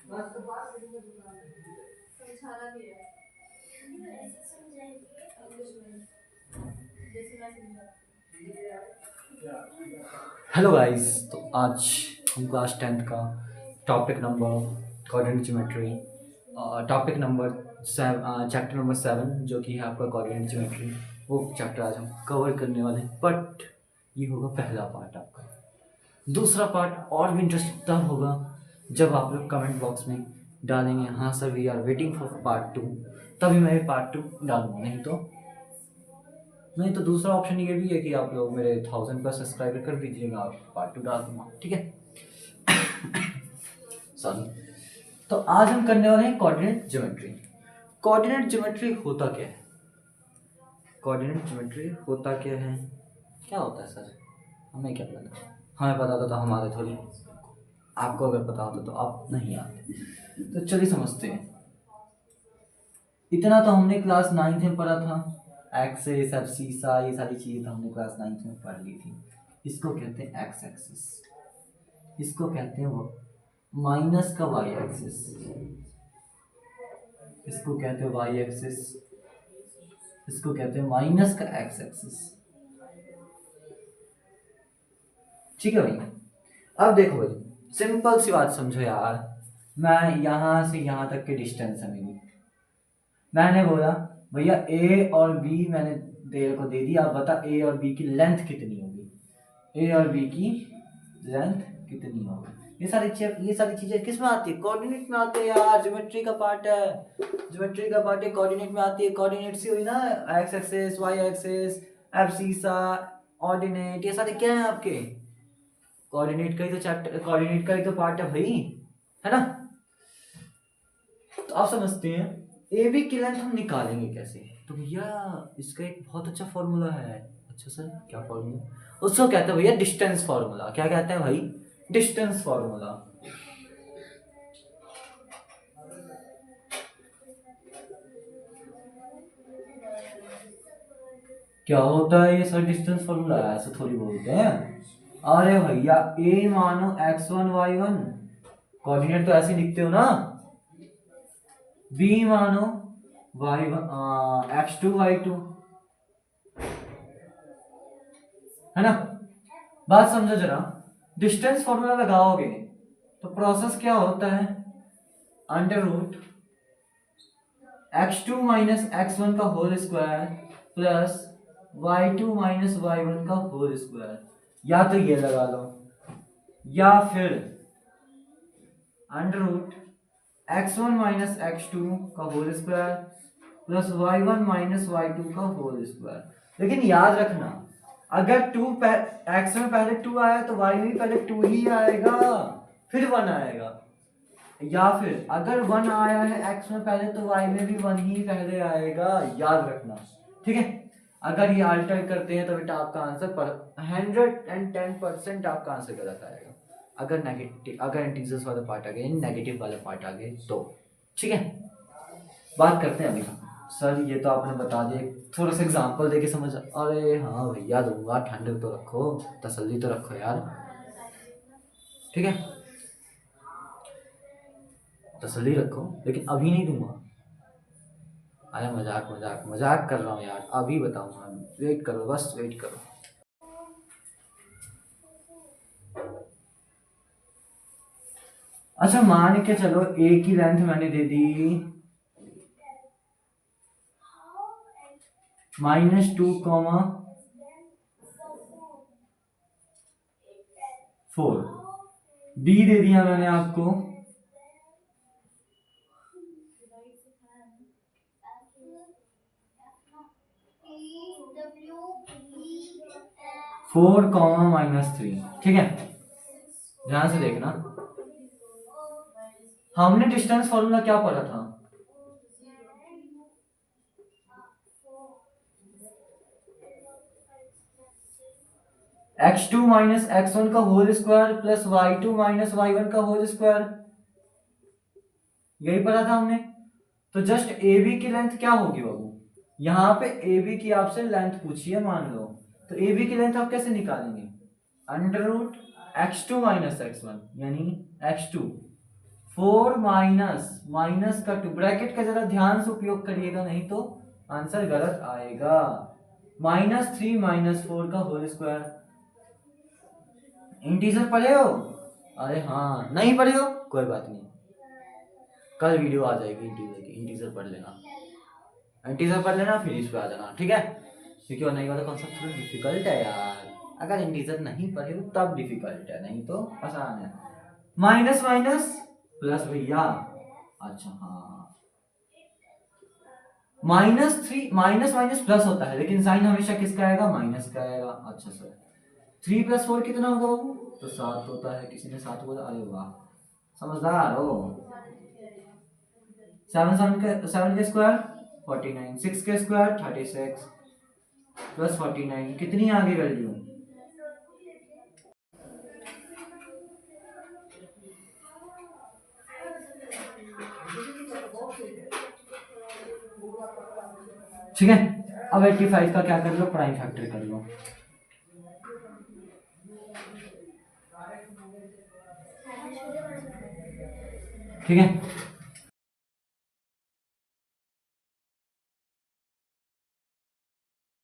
समझाना भी है। Hello guys. तो आज हम क्लास 10th का topic number coordinate geometry topic number chapter number 7 जो कि है आपका कोऑर्डिनेट ज्योमेट्री, वो चैप्टर आज हम कवर करने वाले हैं। बट ये होगा पहला पार्ट आपका। दूसरा पार्ट और भी इंटरेस्टिंग तब होगा जब आप लोग कमेंट बॉक्स में डालेंगे हाँ sir we are waiting for part 2, तभी मैं पार्ट 2 डालूंगा। नहीं तो दूसरा ऑप्शन ये भी है कि आप लोग मेरे 1000+ सब्सक्राइबर कर दीजिएगा, आप पार्ट 2 डाल दूंगा, ठीक है। सॉरी। तो आज हम करने वाले हैं कोऑर्डिनेट ज्योमेट्री। कोऑर्डिनेट ज्योमेट्री होता क्या है? कोऑर्डिनेट ज्योमेट्री होता क्या है? क्या होता है सर? हमें क्या पता? हमें पता होता तो हमारे थोड़ी, आपको अगर पता होता तो आप नहीं आते। तो चलिए समझते हैं। इतना तो हमने क्लास 9th में पढ़ा था। एक्सेस, एब्सिसा, ये सारी चीजें तो हमने क्लास 9th में पढ़ ली थी। इसको कहते हैं एक्स एक्सिस, इसको कहते हैं वो माइनस का वाई एक्सिस, इसको कहते हैं वाई एक्सिस, इसको कहते हैं माइनस का एक्स एक्सिस। ठीक है भाई। अब देखो भाई, सिंपल सी बात समझो यार। मैं यहाँ से यहाँ तक की डिस्टेंस है मेरी, मैंने बोला भैया ए और बी मैंने देर को दे दिया, आप बता ए और बी की लेंथ कितनी होगी, ए और बी की लेंथ कितनी होगी। ये सारी चीजें किस में आती है? कोऑर्डिनेट में आती है यार, ज्योमेट्री का पार्ट है, ज्योमेट्री का पार्ट है, कोऑर्डिनेट में आती है। कोऑर्डिनेट से हुई ना X axis, Y axis, abscissa, ordinate, ये सारे क्या है आपके? कोऑर्डिनेट का ही तो चैप्टर, कोऑर्डिनेट का ही तो पार्ट है भाई, है ना? तो आप समझते हैं ए बी की लेंथ हम निकालेंगे कैसे? तो भैया इसका एक बहुत अच्छा फॉर्मूला है। अच्छा सर क्या फॉर्मूला? उसको कहते हैं भैया डिस्टेंस फॉर्मूला। क्या कहते हैं भाई? Distance formula. क्या होता है ये सर डिस्टेंस फॉर्मूला? ऐसे थोड़ी बोलते हैं। अरे भैया ए मानो x1 y1, कोऑर्डिनेट तो ऐसे लिखते हो ना। बी मानो y1 x2 y2, है ना? बात समझो जरा। डिस्टेंस फॉर्मूला लगाओगे तो प्रोसेस क्या होता है? Under root x2 minus x1 का whole square plus y2 minus y1 का होल स्क्वायर, या तो ये लगा लो या फिर under root x1 minus x2 का whole square plus y1 minus y2 का होल स्क्वायर। लेकिन याद रखना, अगर x में पहले 2 आया तो y में भी पहले 2 ही आएगा, फिर 1 आएगा। या फिर अगर 1 आया है x में पहले तो y में भी 1 ही पहले आएगा, याद रखना, ठीक है? अगर ये अल्टर करते हैं तो बेटा आपका आंसर 110% आपका आंसर गलत आएगा। अगर नेगेटिव, अगर इंटीजर्स वाला पार्ट आ गया, नेगेटिव वाला पार्ट आ गया तो, ठीक है? बात करते हैं अभी। सर ये तो आपने बता दिया, थोड़ा सा एग्जांपल देके समझ। अरे हाँ भैया दूंगा, ठंड तो रखो, तसल्ली तो रखो यार, ठीक है? तसल्ली रखो, लेकिन अभी नहीं दूंगा। अरे मजाक मजाक मजाक कर रहा हूँ यार, अभी बताऊंगा, वेट करो, बस वेट करो। अच्छा मान के चलो ए की लेंथ मैंने दे दी -2, 4, बी दे दिया मैंने आपको 4, -3, ठीक है? ध्यान से देखना, हमने डिस्टेंस फॉर्मूला क्या पढ़ा था? x2 माइनस x1 का whole square plus y2 minus y1 का होल स्क्वायर, यही पढ़ा था हमने। तो जस्ट ए बी की लेंथ क्या होगी बाबू? यहाँ पे ए बी की आपसे लेंथ पूछी है मान लो, तो ए बी की लेंथ आप कैसे निकालेंगे? Under root x2 minus x1 यानी x2 4 माइनस माइनस का 2, ब्रैकेट का जरा ध्यान से उपयोग करिएगा नहीं तो आंसर गलत आएगा। -3 - 4 का होल स्क्वायर। इंटीजर पढ़े हो? अरे हाँ, नहीं पढ़े हो कोई बात नहीं, कल वीडियो आ जाएगी इंटीजर की, इंटीजर पढ़ लेना, इंटीजर पढ़ लेना फिर इस पे आ जाना, ठीक है? क्योंकि वो नहीं वाला कॉन्सेप्ट थोड़ा डिफिकल्ट है यार, अगर इंटीजर नहीं पढ़े हो तब डिफिकल्ट है, नहीं तो आसान है। माइनस माइनस प्लस भैया, अच्छा हाँ, -3 माइनस माइनस प्लस होता है लेकिन साइन हमेशा किसका आएगा? माइनस का आएगा। अच्छा सर, 3 + 4 कितना होगा बाबू? तो 7 होता है, किसी ने 7 बोला, अरे वाह समझदार हो। 7 के स्क्वायर 49, 6 के स्क्वायर 36 प्लस 49, कितनी आगे वैल्यू? ठीक है, अब 85 का क्या कर लो? प्राइम फैक्टर कर लो, ठीक है?